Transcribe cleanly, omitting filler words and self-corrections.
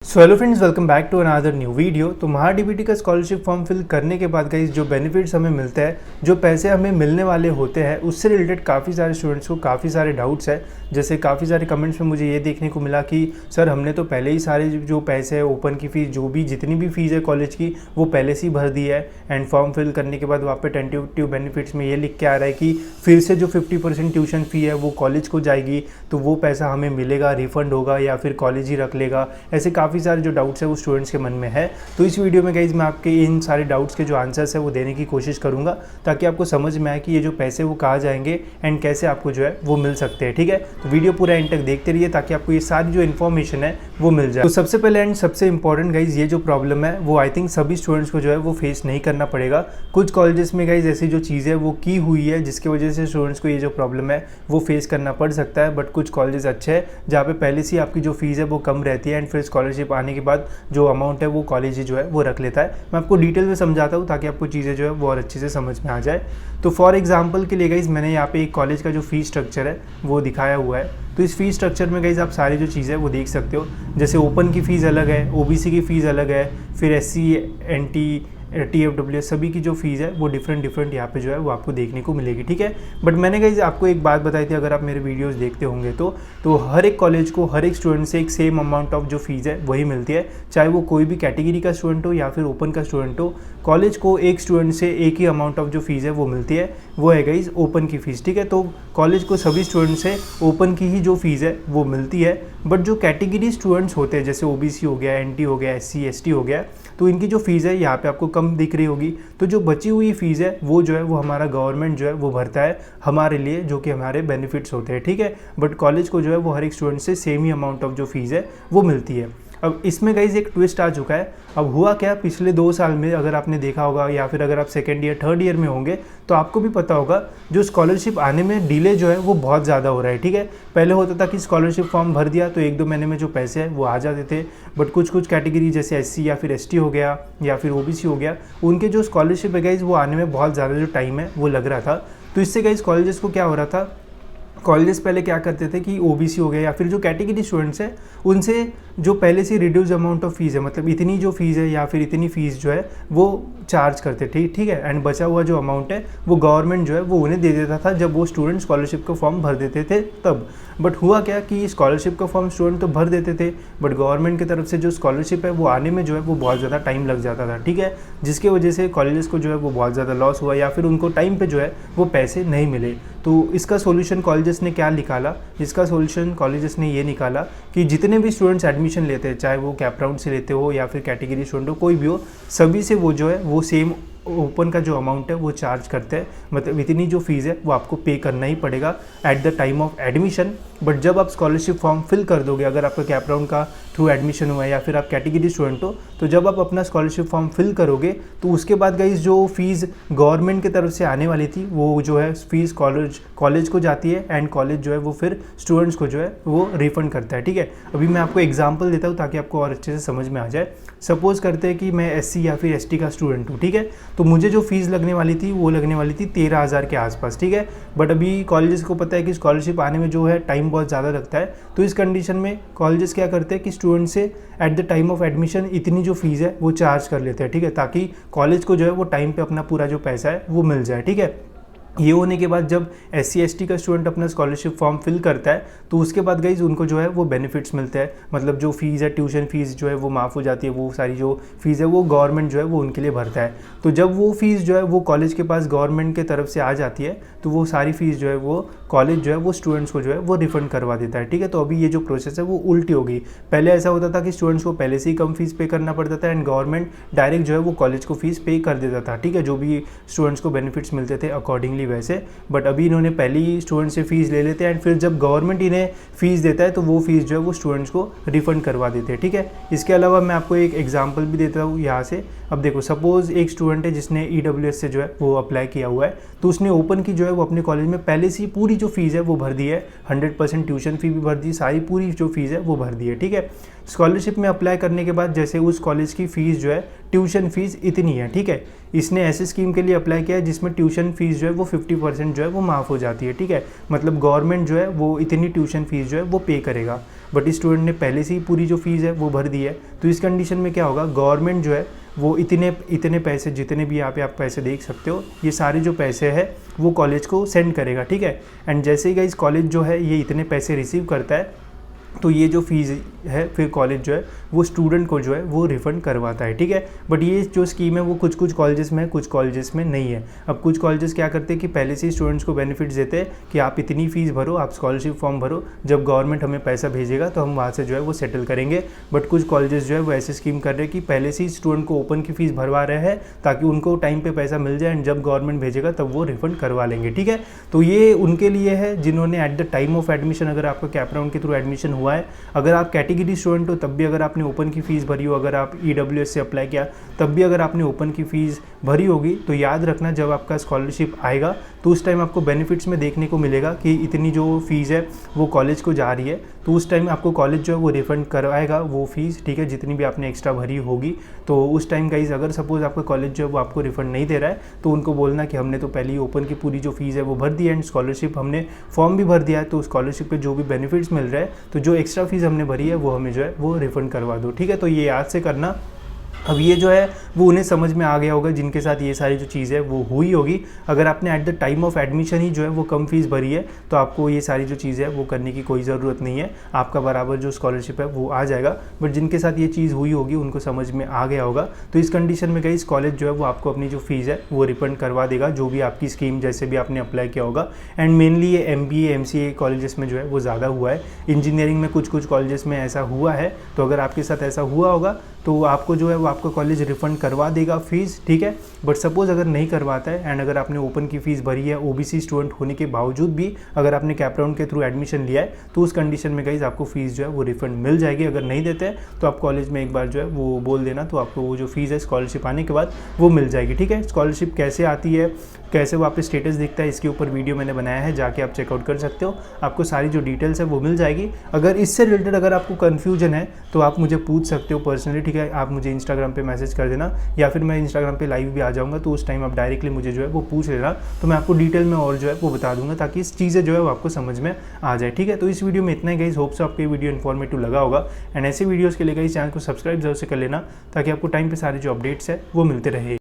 So hello friends, welcome back to another new video. तो महाडीबीटी का scholarship form fill करने के बाद गाइस जो बेनिफिट्स हमें मिलते हैं, जो पैसे हमें मिलने वाले होते हैं, उससे रिलेटेड काफ़ी सारे स्टूडेंट्स को काफ़ी सारे डाउट्स है। जैसे काफ़ी सारे कमेंट्स में मुझे ये देखने को मिला कि सर हमने तो पहले ही सारे जो पैसे है, ओपन की फ़ीस, जो भी जितनी भी फ़ीस है कॉलेज की, वो पहले से ही भर दी है। एंड फॉर्म फिल करने के बाद वहाँ पे टेंटेटिव बेनिफिट्स में ये लिख के आ रहा है कि फिर से जो 50% ट्यूशन फ़ी है वो कॉलेज को जाएगी, तो वो पैसा हमें मिलेगा, रिफंड होगा या फिर कॉलेज ही रख लेगा। ऐसे काफ़ी सारे जो डाउट्स है वो स्टूडेंट्स के मन में है। तो इस वीडियो में गाइज मैं आपके इन सारे डाउट्स के जो आंसर्स है वो देने की कोशिश करूंगा, ताकि आपको समझ में आए कि ये जो पैसे वो कहाँ जाएंगे एंड कैसे आपको जो है वो मिल सकते हैं। ठीक है, तो वीडियो पूरा एंड तक देखते रहिए ताकि आपको ये सारी जो इन्फॉर्मेशन है वो मिल जाए। तो सबसे पहले एंड सबसे इंपॉर्टेंट गाइज, ये जो प्रॉब्लम है वो आई थिंक सभी स्टूडेंट्स को जो है वो फेस नहीं करना पड़ेगा। कुछ कॉलेजेस में गाइज ऐसी जो चीज़ है वो की हुई है जिसकी वजह से स्टूडेंट्स को ये जो प्रॉब्लम है वो फेस करना पड़ सकता है। बट कुछ कॉलेजेस अच्छे हैं जहाँ पे पहले से ही आपकी जो फीस है वो कम रहती है एंड फिर स्कॉलरशिप आने के बाद जो अमाउंट है वो कॉलेज ही जो है वो रख लेता है। मैं आपको डिटेल में समझाता हूँ ताकि आपको चीज़ें जो है वो और अच्छे से समझ में आ जाए। तो फॉर एग्जांपल के लिए गाइज मैंने यहाँ पे एक कॉलेज का जो फीस स्ट्रक्चर है वो दिखाया हुआ है। तो इस फीस स्ट्रक्चर में गाइज आप सारी जो चीज़ें वो देख सकते हो। जैसे ओपन की फ़ीस अलग है, ओबीसी की फ़ीस अलग है, फिर SC NT TFWS सभी की जो फीस है वो डिफरेंट यहाँ पे जो है वो आपको देखने को मिलेगी। ठीक है, बट मैंने गाइज आपको एक बात बताई थी, अगर आप मेरे वीडियोस देखते होंगे तो हर एक कॉलेज को, हर एक स्टूडेंट से एक सेम अमाउंट ऑफ जो फीस है वही मिलती है, चाहे वो कोई भी कैटेगरी का स्टूडेंट हो या फिर ओपन का स्टूडेंट हो। कॉलेज को एक स्टूडेंट से एक ही अमाउंट ऑफ जो फीस है वो मिलती है, वो है गाइज ओपन की फ़ीस। ठीक है, तो कॉलेज को सभी स्टूडेंट से ओपन की ही जो फीस है वो मिलती है। बट जो कैटेगरी स्टूडेंट्स होते हैं, जैसे OBC हो गया, NT हो गया, SC ST हो गया, तो इनकी जो फीस है यहाँ पे आपको कम दिख रही होगी। तो जो बची हुई फीस है वो जो है वो हमारा गवर्नमेंट जो है वो भरता है हमारे लिए, जो कि हमारे बेनिफिट्स होते हैं। ठीक है, बट कॉलेज को जो है वो हर एक स्टूडेंट से सेम ही अमाउंट ऑफ जो फीस है वो मिलती है। अब इसमें गाइज एक ट्विस्ट आ चुका है। अब हुआ क्या, पिछले 2 साल में अगर आपने देखा होगा या फिर अगर आप सेकेंड ईयर थर्ड ईयर में होंगे तो आपको भी पता होगा जो स्कॉलरशिप आने में डिले जो है वो बहुत ज़्यादा हो रहा है। ठीक है, पहले होता था कि स्कॉलरशिप फॉर्म भर दिया तो 1-2 महीने में जो पैसे हैं वो आ जाते थे। बट कुछ कैटेगरी जैसे SC या फिर ST हो गया या फिर OBC हो गया, उनके जो स्कॉलरशिप है गाइज वो आने में बहुत ज़्यादा जो टाइम है वो लग रहा था। तो इससे गाइज कॉलेजेस को क्या हो रहा था, कॉलेजेस पहले क्या करते थे कि OBC हो गया या फिर जो कैटेगरी स्टूडेंट्स हैं उनसे जो पहले से रिड्यूस अमाउंट ऑफ फीस है, मतलब इतनी जो फीस है या फिर इतनी फीस जो है वो चार्ज करते थे। ठीक है, एंड बचा हुआ जो अमाउंट है वो गवर्नमेंट जो है वो उन्हें दे देता था जब वो स्टूडेंट स्कॉलरशिप का फॉर्म भर देते थे तब। बट हुआ क्या कि स्कॉलरशिप का फॉर्म स्टूडेंट तो भर देते थे, बट गवर्नमेंट की तरफ से जो स्कॉलरशिप है वो आने में जो है वो बहुत ज़्यादा टाइम लग जाता था। ठीक है, जिसकी वजह से कॉलेजेस को जो है वो बहुत ज़्यादा लॉस हुआ या फिर उनको टाइम पे जो है वो पैसे नहीं मिले। तो इसका सोल्यूशन कॉलेजेस ने क्या निकाला, इसका सोल्यूशन कॉलेजेस ने ये निकाला कि जितने भी स्टूडेंट्स एडमिशन लेते हैं, चाहे वो कैप राउंड से लेते हो या फिर कैटेगरी स्टूडेंट हो, कोई भी हो, सभी से वो जो है वो सेम ओपन का जो अमाउंट है वो चार्ज करते हैं। मतलब इतनी जो फीस है वो आपको पे करना ही पड़ेगा eight the time of admission. But जब आप स्कॉलरशिप फॉर्म फिल कर दोगे, अगर आपका कैप राउंड का थ्रू एडमिशन हुआ है या फिर आप कैटेगरी स्टूडेंट हो, तो जब आप अपना स्कॉलरशिप फॉर्म फिल करोगे तो उसके बाद गाइस जो फीस गवर्नमेंट की तरफ से आने वाली थी वो जो है फीस कॉलेज को जाती है एंड कॉलेज जो है वो फिर स्टूडेंट्स को जो है वो रिफंड करता है। ठीक है, अभी मैं आपको एग्जाम्पल देता हूँ ताकि आपको और अच्छे से समझ में आ जाए। सपोज करते हैं कि मैं SC या फिर ST का स्टूडेंट हूँ। ठीक है, तो मुझे जो फीस लगने वाली थी वो लगने वाली थी 13,000 के आसपास। ठीक है, बट अभी कॉलेजेस को पता है कि स्कॉलरशिप आने में जो है टाइम बहुत ज़्यादा लगता है, तो इस कंडीशन में कॉलेजेस क्या करते हैं कि स्टूडेंट से eight the time of admission इतनी जो फीस है वो चार्ज कर लेते हैं। ठीक है, ताकि कॉलेज को जो है वो टाइम पे अपना पूरा जो पैसा है वो मिल जाए। ठीक है, ये होने के बाद जब SC ST का स्टूडेंट अपना स्कॉलरशिप फॉर्म फिल करता है तो उसके बाद गाइज उनको जो है वो बेनिफिट्स मिलते हैं। मतलब जो फीस है, ट्यूशन फीस जो है वो माफ़ हो जाती है, वो सारी जो फीस है वो गवर्नमेंट जो है वो उनके लिए भरता है। तो जब वो फीस जो है वो कॉलेज के पास गवर्नमेंट के तरफ से आ जाती है तो वो सारी फीस जो है वो कॉलेज जो है वो स्टूडेंट्स को जो है वो रिफंड करवा देता है। ठीक है, तो अभी ये जो प्रोसेस है वो उल्टी हो गई। पहले ऐसा होता था कि स्टूडेंट्स को पहले से ही कम फीस पे करना पड़ता था एंड गवर्नमेंट डायरेक्ट जो है वो कॉलेज को फीस पे कर देता था। ठीक है, जो भी स्टूडेंट्स को बेनिफिट्स मिलते थे अकॉर्डिंगली वैसे। बट अभी इन्होंने पहले ही स्टूडेंट से फीस ले लेते हैं एंड फिर जब गवर्नमेंट इन्हें फीस देता है तो वो फीस जो है वो स्टूडेंट्स को रिफंड करवा देते हैं। ठीक है, इसके अलावा मैं आपको एक एग्जांपल भी देता हूँ यहाँ से। अब देखो, सपोज एक स्टूडेंट है जिसने EWS से जो है वो अप्लाई किया हुआ है, तो उसने ओपन की जो है वो अपने कॉलेज में पहले से ही पूरी जो फीस है वो भर दी है, 100% ट्यूशन फी भी भर दी, सारी पूरी जो फीस है वो भर दी है। ठीक है, स्कॉलरशिप में अप्लाई करने के बाद जैसे उस कॉलेज की फ़ीस जो है, ट्यूशन फ़ीस इतनी है, ठीक है। इसने ऐसे स्कीम के लिए अप्लाई किया है जिसमें ट्यूशन फ़ीस जो है वो 50% जो है वो माफ़ हो जाती है, ठीक है। मतलब गवर्नमेंट जो है वो इतनी ट्यूशन फ़ीस जो है वो पे करेगा, बट स्टूडेंट ने पहले से ही पूरी जो फ़ीस है वो भर दी है। तो इस कंडीशन में क्या होगा, गवर्नमेंट जो है वो इतने पैसे, जितने भी यहाँ पे आप पैसे देख सकते हो, ये सारे जो पैसे हैं वो कॉलेज को सेंड करेगा, ठीक है। एंड जैसे ही गाइस कॉलेज जो है ये इतने पैसे रिसीव करता है, तो ये जो फीस है फिर कॉलेज जो है वो स्टूडेंट को जो है वो रिफ़ंड करवाता है, ठीक है। बट ये जो स्कीम है वो कुछ कॉलेजेस में है, कुछ कॉलेजेस में नहीं है। अब कुछ कॉलेजेस क्या करते हैं कि पहले से ही स्टूडेंट्स को बेनिफिट्स देते हैं कि आप इतनी फ़ीस भरो, आप स्कॉलरशिप फॉर्म भरो, जब गवर्नमेंट हमें पैसा भेजेगा तो हम वहाँ से जो है वो सेटल करेंगे। बट कुछ कॉलेजेस जो है वो ऐसी स्कीम कर रहे हैं कि पहले से ही स्टूडेंट को ओपन की फ़ीस भरवा रहे हैं ताकि उनको टाइम पर पैसा मिल जाए, एंड जब गवर्नमेंट भेजेगा तब वो रिफ़ंड करवा लेंगे, ठीक है। तो ये उनके लिए है जिन्होंने eight the time of admission, अगर आपका कैप राउंड के थ्रू एडमिशन हुआ है, अगर आप कैटेगरी स्टूडेंट हो तब भी अगर आपने ओपन की फ़ीस भरी हो, अगर आप EWS से अप्लाई किया तब भी अगर आपने ओपन की फ़ीस भरी होगी, तो याद रखना जब आपका स्कॉलरशिप आएगा तो उस टाइम आपको बेनिफिट्स में देखने को मिलेगा कि इतनी जो फ़ीस है वो कॉलेज को जा रही है, तो उस टाइम आपको कॉलेज जो है वो रिफ़ंड करवाएगा वो फ़ीस, ठीक है, जितनी भी आपने एक्स्ट्रा भरी होगी। तो उस टाइम गाइस अगर सपोज़ आपका कॉलेज जो है वो आपको रिफ़ंड नहीं दे रहा है तो उनको बोलना कि हमने तो पहले ही ओपन की पूरी जो फ़ीस है वो भर दी है, एंड स्कॉलरशिप हमने फॉर्म भी भर दिया है, तो स्कॉलरशिप पे जो भी बेनिफिट्स मिल रहे हैं, तो जो एक्स्ट्रा फ़ीस हमने भरी है वो हमें जो है वो रिफ़ंड करवा दो, ठीक है। तो ये याद से करना। अब ये जो है वो उन्हें समझ में आ गया होगा जिनके साथ ये सारी जो चीज़ है वो हुई होगी। अगर आपने at the time of admission ही जो है वो कम फीस भरी है तो आपको ये सारी जो चीज़ है वो करने की कोई ज़रूरत नहीं है, आपका बराबर जो स्कॉलरशिप है वो आ जाएगा। बट जिनके साथ ये चीज़ हुई होगी उनको समझ में आ गया होगा। तो इस कंडीशन में गाइस कॉलेज जो है वो आपको अपनी जो फीस है वो रिफंड करवा देगा, जो भी आपकी स्कीम जैसे भी आपने अप्लाई किया होगा। एंड मेनली ये MBA MCA कॉलेजेस में जो है वो ज़्यादा हुआ है, इंजीनियरिंग में कुछ कॉलेजेस में ऐसा हुआ है। तो अगर आपके साथ ऐसा हुआ होगा तो आपको जो है वो आपका कॉलेज रिफंड करवा देगा फीस, ठीक है। बट सपोज़ अगर नहीं करवाता है एंड अगर आपने ओपन की फ़ीस भरी है, OBC स्टूडेंट होने के बावजूद भी अगर आपने कैप राउंड के थ्रू एडमिशन लिया है, तो उस कंडीशन में गाइस आपको फ़ीस जो है वो रिफंड मिल जाएगी। अगर नहीं देते हैं तो आप कॉलेज में एक बार जो है वो बोल देना, तो आपको वो जो फ़ीस है स्कॉलरशिप आने के बाद वो मिल जाएगी, ठीक है। स्कॉलरशिप कैसे आती है, कैसे वहाँ पे स्टेटस दिखता है, इसके ऊपर वीडियो मैंने बनाया है, जाके आप चेकआउट कर सकते हो, आपको सारी जो डिटेल्स है वो मिल जाएगी। अगर इससे रिलेटेड अगर आपको कन्फ्यूजन है तो आप मुझे पूछ सकते हो पर्सनली, ठीक है। आप मुझे इंस्टाग्राम पे मैसेज कर देना, या फिर मैं इंस्टाग्राम पे लाइव भी आ जाऊँगा, तो उस टाइम आप डायरेक्टली मुझे जो है वो पूछ लेना, तो मैं आपको डिटेल में और जो है वो बता दूंगा ताकि इस चीज़ें जो है वो आपको समझ में आ जाए, ठीक है। तो इस वीडियो में इतना ही गाइस, होप सो आपको ये वीडियो इन्फॉर्मेटिव लगा होगा। एंड ऐसे वीडियोज़ के लिए गाइस चैनल को सब्सक्राइब जरूर से कर लेना ताकि आपको टाइम पर सारे जो अपडेट्स है वो मिलते रहे।